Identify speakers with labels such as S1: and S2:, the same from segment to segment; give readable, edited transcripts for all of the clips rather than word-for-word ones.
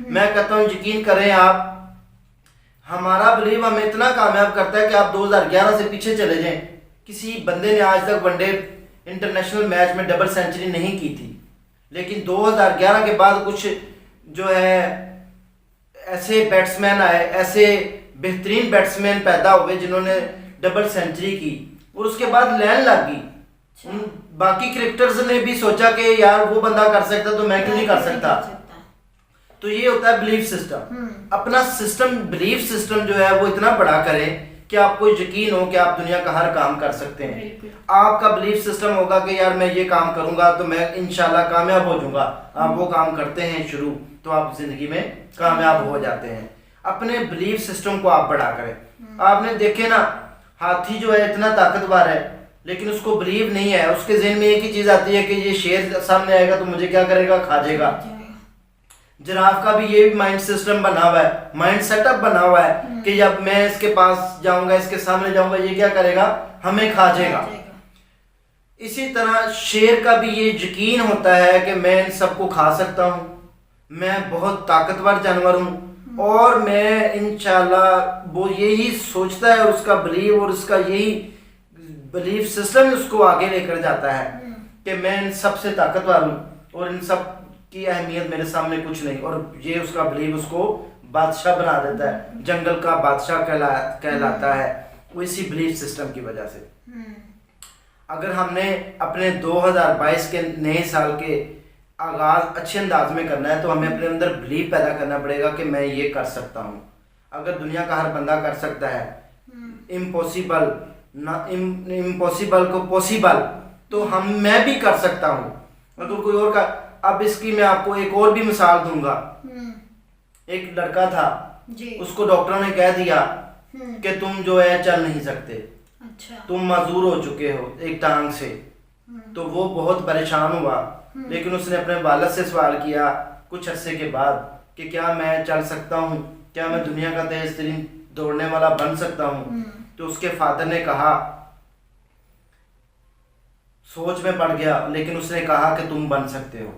S1: میں کہتا ہوں یقین کریں آپ، ہمارا بلیو ہمیں اتنا کامیاب کرتا ہے کہ آپ 2011 سے پیچھے چلے جائیں، کسی بندے نے آج تک ون ڈے انٹرنیشنل میچ میں ڈبل سینچری نہیں کی تھی، لیکن 2011 کے بعد کچھ جو ہے ایسے بیٹسمین آئے، ایسے بہترین بیٹسمین پیدا ہوئے جنہوں نے ڈبل سینچری کی، اور اس کے بعد لین لگ گئی۔ ان باقی کرکٹرز نے بھی سوچا کہ یار وہ بندہ کر سکتا تو میں کیوں نہیں کر سکتا۔ تو یہ ہوتا ہے بلیف سسٹم۔ اپنا سسٹم، بلیف سسٹم جو ہے وہ اتنا بڑا کریں کہ آپ کو یقین ہو کہ آپ دنیا کا ہر کام کر سکتے ہیں۔ آپ کا بلیف سسٹم ہوگا کہ یار میں یہ کام کروں گا تو میں انشاءاللہ کامیاب ہو جاؤں گا، آپ وہ کام کرتے ہیں شروع تو آپ زندگی میں کامیاب ہو جاتے ہیں۔ اپنے بلیف سسٹم کو آپ بڑا کریں۔ آپ نے دیکھے نا، ہاتھی جو ہے اتنا طاقتور ہے لیکن اس کو بلیو نہیں ہے، اس کے ذہن میں ایک ہی چیز آتی ہے کہ یہ شیر سامنے آئے گا تو مجھے کیا کرے گا، کھا جائے گا۔ جراف کا بھی یہ مائنڈ سسٹم بنا ہوا ہے، مائنڈ سیٹ اپ بنا ہوا ہے کہ جب میں اس کے پاس جاؤں گا، اس کے سامنے جاؤں گا، یہ کیا کرے گا، ہمیں کھا جائے گا۔ اسی طرح شیر کا بھی یہ یقین ہوتا ہے کہ میں ان سب کو کھا سکتا ہوں، میں بہت طاقتور جانور ہوں، اور میں انشاءاللہ وہ یہی سوچتا ہے، اور اس کا بلیو اور اس کا یہی بلیف سسٹم اس کو آگے لے کر جاتا ہے کہ میں ان سب سے طاقتور ہوں اور ان سب کی اہمیت میرے سامنے کچھ نہیں، اور یہ اس کا بلیو اس کو بادشاہ بنا دیتا ہے، جنگل کا بادشاہ کہلاتا ہے، وہ اسی بلیف سسٹم کی وجہ سے۔ اگر ہم نے اپنے 2022 کے نئے سال کے آغاز اچھے انداز میں کرنا ہے تو ہمیں اپنے اندر بلیف پیدا کرنا پڑے گا کہ میں یہ کر سکتا ہوں۔ اگر دنیا کا ہر بندہ کر سکتا ہے امپوسیبل کو پوسیبل، تو میں بھی کر سکتا ہوں۔ اگر کوئی اور کا، اب اس کی میں آپ کو ایک اور بھی مثال دوں گا۔ ایک لڑکا تھا، اس کو ڈاکٹروں نے کہہ دیا کہ تم جو ہے چل نہیں سکتے، تم معذور ہو چکے ہو ایک ٹانگ سے۔ تو وہ بہت پریشان ہوا، لیکن اس نے اپنے والد سے سوال کیا کچھ عرصے کے بعد کہ کیا میں چل سکتا ہوں، کیا میں دنیا کا تیز ترین دوڑنے والا بن سکتا ہوں؟ تو اس کے فادر نے کہا، سوچ میں پڑ گیا، لیکن اس نے کہا کہ تم بن سکتے ہو۔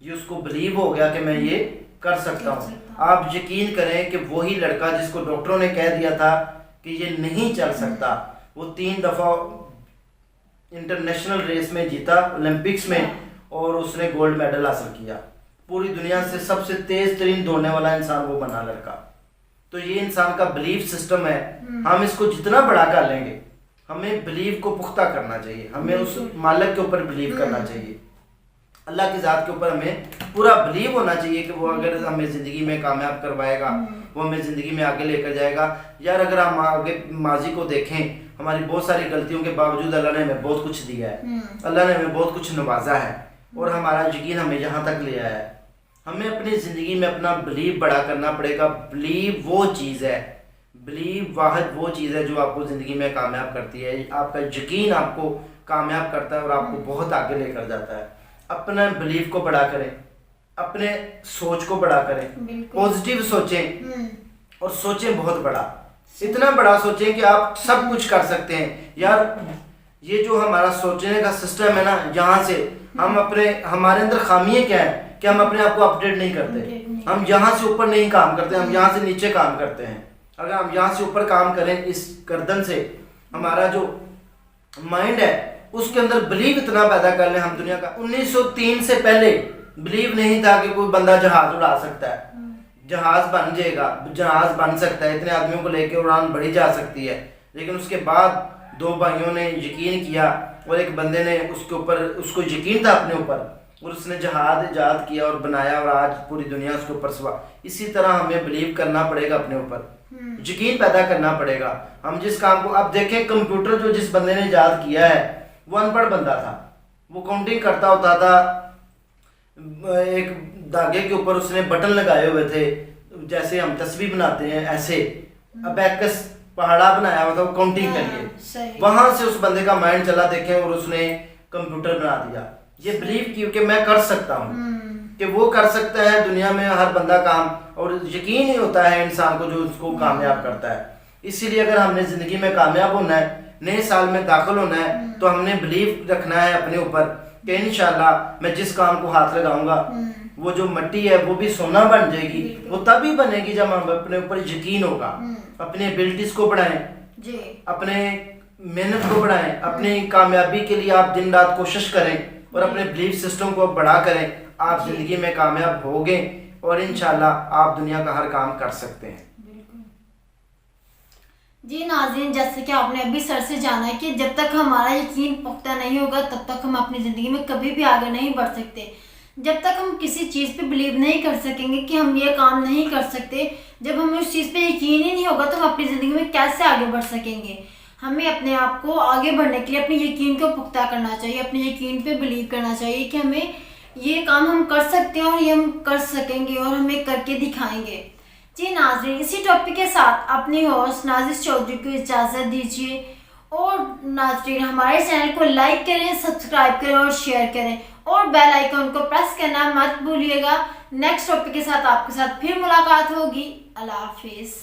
S1: یہ اس کو بلیو ہو گیا کہ میں یہ کر سکتا ہوں۔ آپ یقین کریں کہ وہی لڑکا جس کو ڈاکٹروں نے کہہ دیا تھا کہ یہ نہیں چل سکتا، وہ 3 دفعہ انٹرنیشنل ریس میں جیتا، اولمپکس میں، اور اس نے گولڈ میڈل حاصل کیا۔ پوری دنیا سے سب سے تیز ترین دوڑنے والا انسان وہ بنا لڑکا۔ تو یہ انسان کا بلیف سسٹم ہے۔ ہم اس کو جتنا بڑا کر لیں گے، ہمیں بلیو کو پختہ کرنا چاہیے، ہمیں اس مالک کے اوپر بلیو کرنا چاہیے، اللہ کی ذات کے اوپر ہمیں پورا بلیو ہونا چاہیے کہ وہ اگر ہمیں زندگی میں کامیاب کروائے گا، وہ ہمیں زندگی میں آگے لے کر جائے گا۔ یار اگر ہم آگے ماضی کو دیکھیں، ہماری بہت ساری غلطیوں کے باوجود اللہ نے ہمیں بہت کچھ دیا ہے، اللہ نے ہمیں بہت کچھ نوازا ہے، اور ہمارا یقین ہمیں یہاں تک لے آیا ہے۔ ہمیں اپنی زندگی میں اپنا بلیو بڑا کرنا پڑے گا۔ بلیو وہ چیز ہے، بلیو واحد وہ چیز ہے جو آپ کو زندگی میں کامیاب کرتی ہے۔ آپ کا یقین آپ کو کامیاب کرتا ہے اور آپ کو بہت آگے لے کر جاتا ہے۔ اپنا بلیف کو بڑا کریں، اپنے سوچ کو بڑا کریں، پازیٹیو سوچیں، اور سوچیں بہت بڑا، اتنا بڑا سوچیں کہ آپ سب کچھ کر سکتے ہیں۔ یار یہ جو ہمارا سوچنے کا سسٹم ہے نا، یہاں سے ہم ہمارے اندر خامیاں کیا ہیں کہ ہم اپنے آپ کو اپڈیٹ نہیں کرتے، ہم یہاں سے اوپر نہیں کام کرتے، ہم یہاں سے نیچے کام کرتے ہیں۔ اگر ہم یہاں سے اوپر کام کریں، اس گردن سے ہمارا جو مائنڈ ہے اس کے اندر بلیو اتنا پیدا کر لیں، ہم دنیا کا 1903 سے پہلے بلیو نہیں تھا کہ کوئی بندہ جہاز اڑا سکتا ہے، جہاز بن جائے گا، جہاز بن سکتا ہے، اتنے آدمیوں کو لے کے اڑان بڑھی جا سکتی ہے۔ لیکن اس کے بعد 2 بھائیوں نے یقین کیا، اور ایک بندے نے اس کو یقین تھا اپنے اوپر، اور اس نے جہاز ایجاد کیا اور بنایا، اور آج پوری دنیا اس کے اوپر سوا۔ اسی طرح ہمیں بلیو کرنا پڑے گا، اپنے اوپر یقین پیدا کرنا پڑے گا۔ ہم جس کام کو، اب دیکھیں کمپیوٹر جو جس بندے نے ایجاد کیا ہے وہ ان پڑھ بندہ تھا، وہ کاؤنٹنگ کرتا ہوتا تھا، ایک دھاگے کے اوپر اس نے بٹن لگائے ہوئے تھے، جیسے ہم تسبیح بناتے ہیں ایسے ابیکس پہاڑا بنایا ہوا تھا وہ کاؤنٹنگ کے لیے۔ وہاں سے اس بندے کا مائنڈ چلا، دیکھیں، اور اس نے کمپیوٹر بنا دیا۔ یہ بلیو کی کہ میں کر سکتا ہوں، کہ وہ کر سکتا ہے دنیا میں ہر بندہ کام، اور یقین ہی ہوتا ہے انسان کو جو اس کو کامیاب کرتا ہے۔ اسی لیے اگر ہم نے زندگی میں کامیاب ہونا ہے، نئے سال میں داخل ہونا ہے، تو ہم نے بلیو رکھنا ہے اپنے اوپر کہ انشاءاللہ میں جس کام کو ہاتھ لگاؤں گا وہ جو مٹی ہے وہ بھی سونا بن جائے گی. وہ تبھی بنے گی جب ہم اپنے اوپر یقین ہوگا. اپنے ایبلٹیز کو بڑھائیں جی, اپنے محنت کو بڑھائیں, اپنی کامیابی کے لیے آپ دن رات کوشش کریں اور اپنے بلیف سسٹم کو بڑا کریں. آپ زندگی میں کامیاب ہوگے اور انشاءاللہ آپ دنیا کا ہر کام کر سکتے ہیں.
S2: جی ناظرین, جیسے کہ آپ نے ابھی سر سے جانا ہے کہ جب تک ہمارا یقین پختہ نہیں ہوگا تب تک ہم اپنی زندگی میں کبھی بھی آگے نہیں بڑھ سکتے. جب تک ہم کسی چیز پہ بلیو نہیں کر سکیں گے کہ ہم یہ کام نہیں کر سکتے, جب ہمیں اس چیز پہ یقین ہی نہیں ہوگا تو ہم اپنی زندگی میں کیسے آگے بڑھ سکیں گے. ہمیں اپنے آپ کو آگے بڑھنے کے لیے اپنے یقین کو پختہ کرنا چاہیے, اپنے یقین پہ بلیو کرنا چاہیے کہ ہمیں یہ کام ہم کر سکتے ہیں اور یہ ہم کر سکیں گے اور ہمیں کر کے دکھائیں گے. جی ناظرین, اسی ٹاپک کے ساتھ اپنی ہوسٹ نازش چودھری کو اجازت دیجیے. اور ناظرین, ہمارے چینل کو لائک کریں, سبسکرائب کریں اور شیئر کریں اور بیل آئیکن کو پریس کرنا مت بھولیے گا. نیکسٹ ٹاپک کے ساتھ آپ کے ساتھ پھر ملاقات ہوگی. اللہ حافظ.